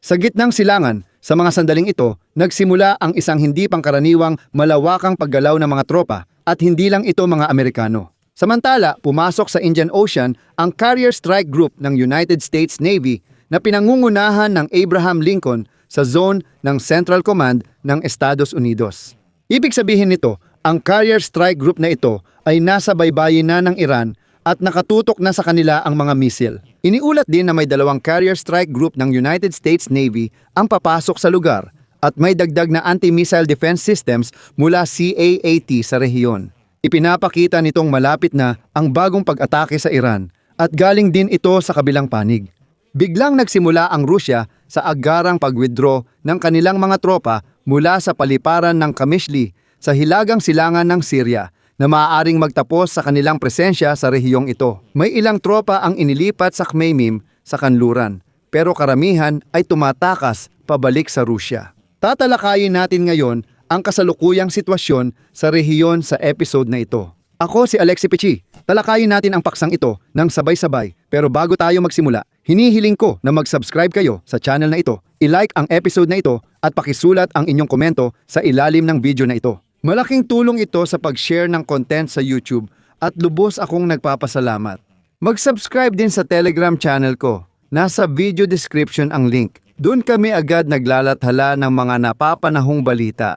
Sa gitnang silangan, sa mga sandaling ito, nagsimula ang isang hindi pangkaraniwang malawakang paggalaw ng mga tropa at hindi lang ito mga Amerikano. Samantala, pumasok sa Indian Ocean ang Carrier Strike Group ng United States Navy na pinangungunahan ng Abraham Lincoln sa zone ng Central Command ng Estados Unidos. Ibig sabihin nito, ang Carrier Strike Group na ito ay nasa baybayin na ng Iran at nakatutok na sa kanila ang mga misil. Iniulat din na may 2 Carrier Strike Group ng United States Navy ang papasok sa lugar at may dagdag na anti-missile defense systems mula CAAT sa rehiyon. Ipinapakita nitong malapit na ang bagong pag-atake sa Iran at galing din ito sa kabilang panig. Biglang nagsimula ang Rusya sa agarang pag-withdraw ng kanilang mga tropa mula sa paliparan ng Kamishli sa hilagang silangan ng Syria na maaaring magtapos sa kanilang presensya sa rehiyong ito. May ilang tropa ang inilipat sa Khmeimim sa kanluran, pero karamihan ay tumatakas pabalik sa Rusya. Tatalakayin natin ngayon ang kasalukuyang sitwasyon sa rehiyon sa episode na ito. Ako si Alexi Pichi. Talakayin natin ang paksang ito ng sabay-sabay, pero bago tayo magsimula, hinihiling ko na mag-subscribe kayo sa channel na ito, i-like ang episode na ito at pakisulat ang inyong komento sa ilalim ng video na ito. Malaking tulong ito sa pag-share ng content sa YouTube at lubos akong nagpapasalamat. Mag-subscribe din sa Telegram channel ko. Nasa video description ang link. Doon kami agad naglalathala ng mga napapanahong balita.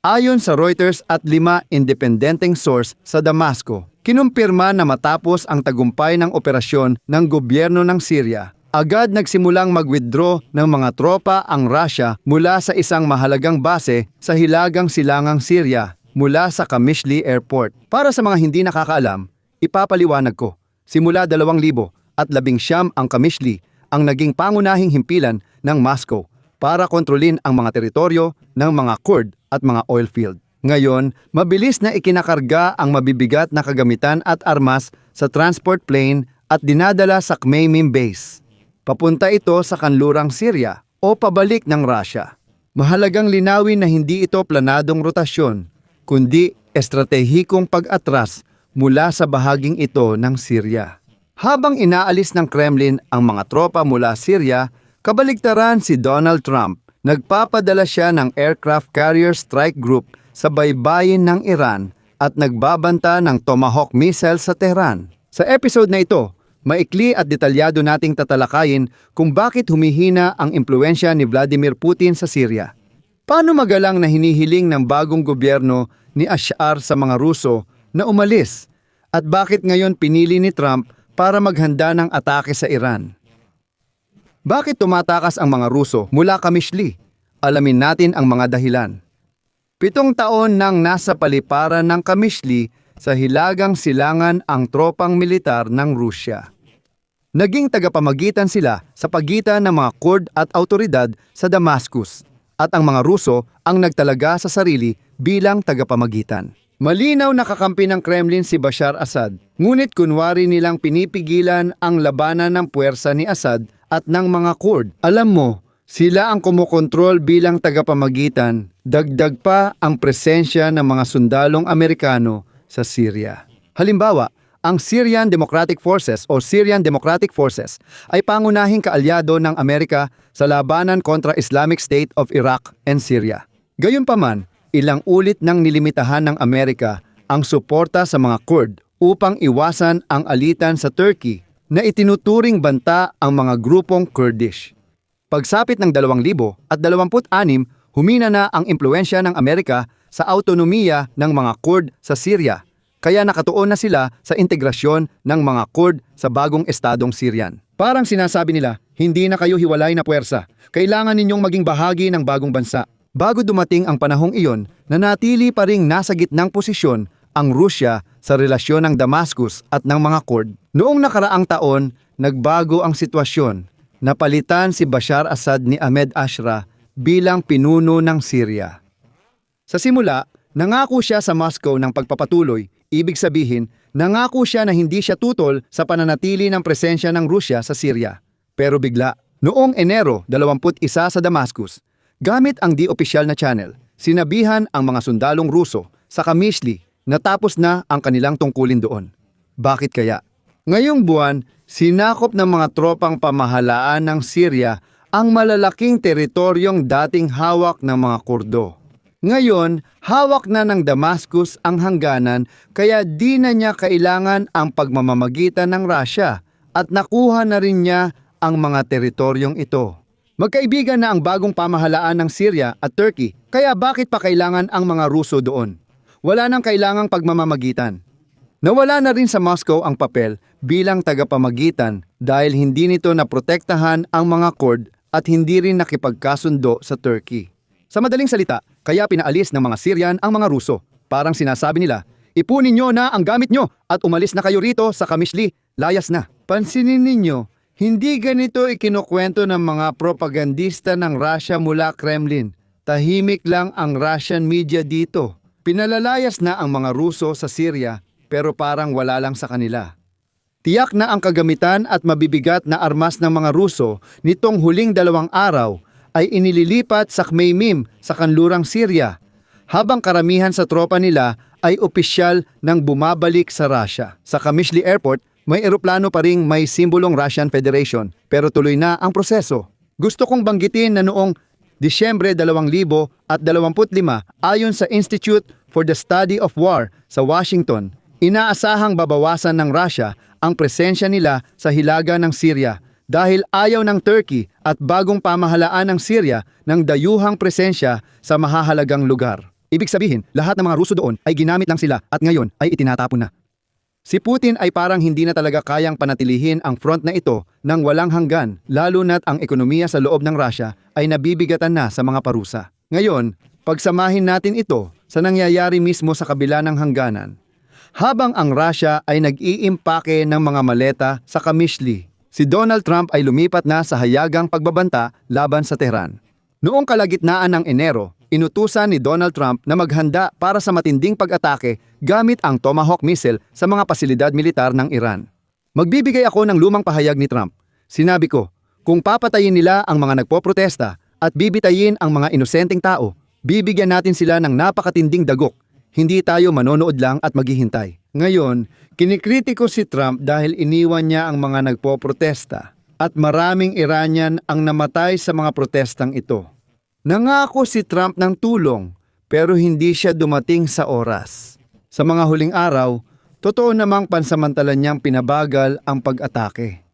Ayon sa Reuters at 5 independenteng source sa Damasco, kinumpirma na matapos ang tagumpay ng operasyon ng gobyerno ng Syria, agad nagsimulang mag-withdraw ng mga tropa ang Russia mula sa isang mahalagang base sa hilagang silangang Syria mula sa Kamishli Airport. Para sa mga hindi nakakaalam, ipapaliwanag ko. Simula 2019 ang Kamishli ang naging pangunahing himpilan ng Moscow para kontrolin ang mga teritoryo ng mga Kurd at mga oil field. Ngayon, mabilis na ikinakarga ang mabibigat na kagamitan at armas sa transport plane at dinadala sa Khmeimim base. Papunta ito sa kanlurang Syria o pabalik ng Russia. Mahalagang linawin na hindi ito planadong rotasyon, kundi estratehikong pag-atras mula sa bahaging ito ng Syria. Habang inaalis ng Kremlin ang mga tropa mula Syria, kabaligtaran si Donald Trump, nagpapadala siya ng aircraft carrier strike group sa baybayin ng Iran at nagbabanta ng Tomahawk missile sa Tehran. Sa episode na ito, maikli at detalyado nating tatalakayin kung bakit humihina ang impluensya ni Vladimir Putin sa Syria. Paano magalang na hinihiling ng bagong gobyerno ni Bashar sa mga Ruso na umalis? At bakit ngayon pinili ni Trump para maghanda ng atake sa Iran? Bakit tumatakas ang mga Ruso mula Kamishli? Alamin natin ang mga dahilan. 7 taon nang nasa paliparan ng Kamishli sa hilagang silangan ang tropang militar ng Rusya. Naging tagapamagitan sila sa pagitan ng mga Kurd at autoridad sa Damascus at ang mga Ruso ang nagtalaga sa sarili bilang tagapamagitan. Malinaw na kakampi ng Kremlin si Bashar Assad, ngunit kunwari nilang pinipigilan ang labanan ng puwersa ni Assad at ng mga Kurd. Alam mo, sila ang kumokontrol bilang tagapamagitan, dagdag pa ang presensya ng mga sundalong Amerikano sa Syria. Halimbawa, ang Syrian Democratic Forces o Syrian Democratic Forces ay pangunahing kaalyado ng Amerika sa labanan kontra Islamic State of Iraq and Syria. Gayunpaman, ilang ulit nang nilimitahan ng Amerika ang suporta sa mga Kurd upang iwasan ang alitan sa Turkey na itinuturing banta ang mga grupong Kurdish. Pagsapit ng 2026, humina na ang impluensya ng Amerika sa autonomiya ng mga Kurd sa Syria, kaya nakatuon na sila sa integrasyon ng mga Kurd sa bagong estadong Syrian. Parang sinasabi nila, hindi na kayo hiwalay na puwersa, kailangan ninyong maging bahagi ng bagong bansa. Bago dumating ang panahong iyon, nanatili pa ring nasa gitnang posisyon ang Rusya sa relasyon ng Damascus at ng mga Kurd. Noong nakaraang taon, nagbago ang sitwasyon. Napalitan si Bashar Assad ni Ahmed Ashra bilang pinuno ng Syria. Sa simula, nangako siya sa Moscow ng pagpapatuloy, ibig sabihin, nangako siya na hindi siya tutol sa pananatili ng presensya ng Rusya sa Syria. Pero bigla, noong Enero 21 sa Damascus, gamit ang di-opisyal na channel, sinabihan ang mga sundalong Ruso sa Kamishli na tapos na ang kanilang tungkulin doon. Bakit kaya? Ngayong buwan, sinakop ng mga tropang pamahalaan ng Syria ang malalaking teritoryong dating hawak ng mga Kurdo. Ngayon, hawak na ng Damascus ang hangganan kaya di na niya kailangan ang pagmamamagitan ng Russia at nakuha na rin niya ang mga teritoryong ito. Magkaibigan na ang bagong pamahalaan ng Syria at Turkey, kaya bakit pa kailangan ang mga Ruso doon? Wala nang kailangang pagmamamagitan. Nawala na rin sa Moscow ang papel bilang tagapamagitan dahil hindi nito naprotektahan ang mga Kurd at hindi rin nakipagkasundo sa Turkey. Sa madaling salita, kaya pinaalis ng mga Syrian ang mga Ruso. Parang sinasabi nila, ipunin nyo na ang gamit nyo at umalis na kayo rito sa Kamishli, layas na. Pansinin ninyo, hindi ganito ikinukwento ng mga propagandista ng Russia mula Kremlin. Tahimik lang ang Russian media dito. Pinalalayas na ang mga Ruso sa Syria pero parang wala lang sa kanila. Tiyak na ang kagamitan at mabibigat na armas ng mga Ruso nitong huling 2 araw ay inililipat sa Khmeimim sa kanlurang Syria, habang karamihan sa tropa nila ay opisyal nang bumabalik sa Russia. Sa Kamishli Airport, may eroplano pa ring may simbolong Russian Federation pero tuloy na ang proseso. Gusto kong banggitin na noong Disyembre 2025 ayon sa Institute for the Study of War sa Washington, inaasahang babawasan ng Russia ang presensya nila sa hilaga ng Syria dahil ayaw ng Turkey at bagong pamahalaan ng Syria ng dayuhang presensya sa mahahalagang lugar. Ibig sabihin, lahat ng mga Ruso doon ay ginamit lang sila at ngayon ay itinatapon na. Si Putin ay parang hindi na talaga kayang panatilihin ang front na ito ng walang hanggan, lalo na't ang ekonomiya sa loob ng Russia ay nabibigatan na sa mga parusa. Ngayon, pagsamahin natin ito sa nangyayari mismo sa kabila ng hangganan. Habang ang Russia ay nag-iimpake ng mga maleta sa Kamishli, si Donald Trump ay lumipat na sa hayagang pagbabanta laban sa Tehran. Noong kalagitnaan ng Enero, inutusan ni Donald Trump na maghanda para sa matinding pag-atake gamit ang Tomahawk missile sa mga pasilidad militar ng Iran. Magbibigay ako ng lumang pahayag ni Trump. Sinabi ko, kung papatayin nila ang mga nagpoprotesta at bibitayin ang mga inosenteng tao, bibigyan natin sila ng napakatinding dagok. Hindi tayo manonood lang at maghihintay. Ngayon, kinikritiko si Trump dahil iniwan niya ang mga nagpoprotesta at maraming Iranian ang namatay sa mga protestang ito. Nangako si Trump ng tulong pero hindi siya dumating sa oras. Sa mga huling araw, totoo namang pansamantalan niyang pinabagal ang pag-atake.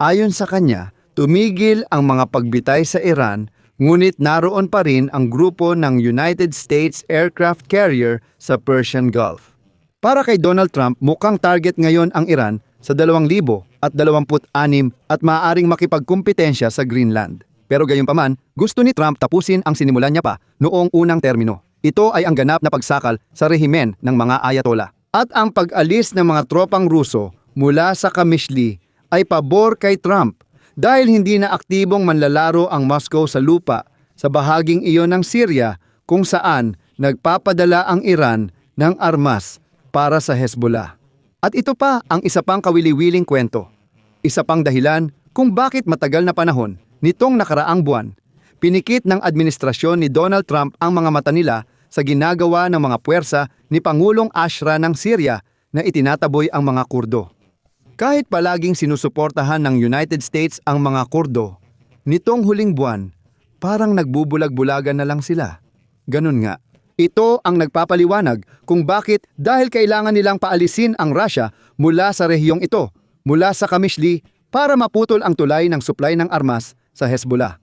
Ayon sa kanya, tumigil ang mga pagbitay sa Iran ngunit naroon pa rin ang grupo ng United States aircraft carrier sa Persian Gulf. Para kay Donald Trump, mukhang target ngayon ang Iran sa 2026 at maaaring makipagkumpetensya sa Greenland. Pero gayunpaman, gusto ni Trump tapusin ang sinimulan niya pa noong unang termino. Ito ay ang ganap na pagsakal sa rehimen ng mga ayatollah. At ang pag-alis ng mga tropang Ruso mula sa Kamishli ay pabor kay Trump dahil hindi na aktibong manlalaro ang Moscow sa lupa sa bahaging iyon ng Syria kung saan nagpapadala ang Iran ng armas para sa Hezbollah. At ito pa ang isa pang kawili-wiling kwento. Isa pang dahilan kung bakit matagal na panahon nitong nakaraang buwan, pinikit ng administrasyon ni Donald Trump ang mga mata nila sa ginagawa ng mga puwersa ni Pangulong Ashra ng Syria na itinataboy ang mga Kurdo. Kahit palaging sinusuportahan ng United States ang mga Kurdo, nitong huling buwan, parang nagbubulag-bulagan na lang sila. Ganun nga. Ito ang nagpapaliwanag kung bakit dahil kailangan nilang paalisin ang Russia mula sa rehiyong ito, mula sa Kamishli, para maputol ang tulay ng supply ng armas sa Hezbollah.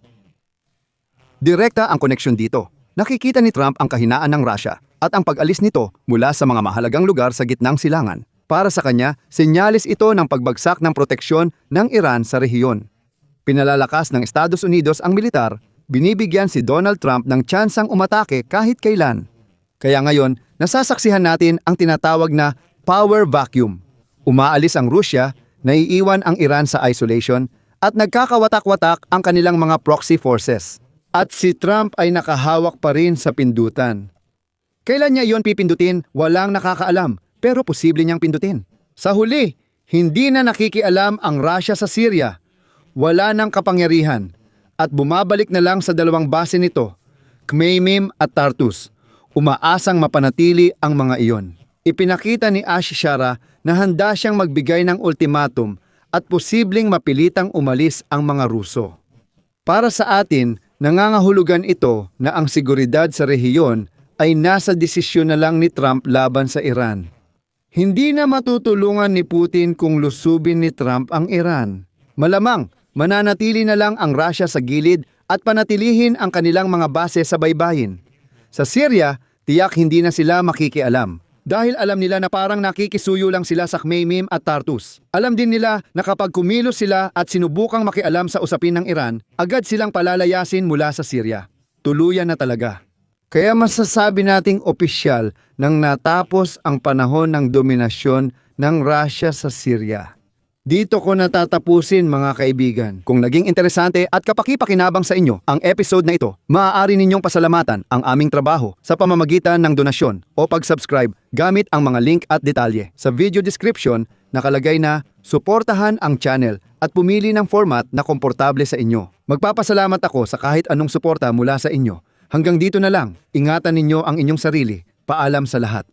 Direkta ang koneksyon dito. Nakikita ni Trump ang kahinaan ng Russia at ang pag-alis nito mula sa mga mahalagang lugar sa gitnang silangan. Para sa kanya, senyalis ito ng pagbagsak ng proteksyon ng Iran sa rehiyon. Pinalalakas ng Estados Unidos ang militar, binibigyan si Donald Trump ng tsansang umatake kahit kailan. Kaya ngayon, nasasaksihan natin ang tinatawag na power vacuum. Umaalis ang Russia, naiiwan ang Iran sa isolation, at nagkakawatak-watak ang kanilang mga proxy forces. At si Trump ay nakahawak pa rin sa pindutan. Kailan niya iyon pipindutin, walang nakakaalam, pero posible niyang pindutin. Sa huli, hindi na nakikialam ang Russia sa Syria. Wala nang kapangyarihan at bumabalik na lang sa dalawang base nito, Khmeimim at Tartus. Umaasang mapanatili ang mga iyon. Ipinakita ni Ashara na handa siyang magbigay ng ultimatum at posibleng mapilitang umalis ang mga Ruso. Para sa atin, nangangahulugan ito na ang seguridad sa rehiyon ay nasa desisyon na lang ni Trump laban sa Iran. Hindi na matutulungan ni Putin kung lusubin ni Trump ang Iran. Malamang, mananatili na lang ang Russia sa gilid at panatilihin ang kanilang mga base sa baybayin. Sa Syria, tiyak hindi na sila makikialam. Dahil alam nila na parang nakikisuyo lang sila sa Khmeimim at Tartus. Alam din nila na kapag kumilos sila at sinubukang makialam sa usapin ng Iran, agad silang palalayasin mula sa Syria. Tuluyan na talaga. Kaya masasabi nating opisyal nang natapos ang panahon ng dominasyon ng Russia sa Syria. Dito ko natatapusin mga kaibigan. Kung naging interesante at kapaki-pakinabang sa inyo ang episode na ito, maaari ninyong pasalamatan ang aming trabaho sa pamamagitan ng donasyon o pag-subscribe gamit ang mga link at detalye. Sa video description, nakalagay na suportahan ang channel at pumili ng format na komportable sa inyo. Magpapasalamat ako sa kahit anong suporta mula sa inyo. Hanggang dito na lang, ingatan ninyo ang inyong sarili. Paalam sa lahat.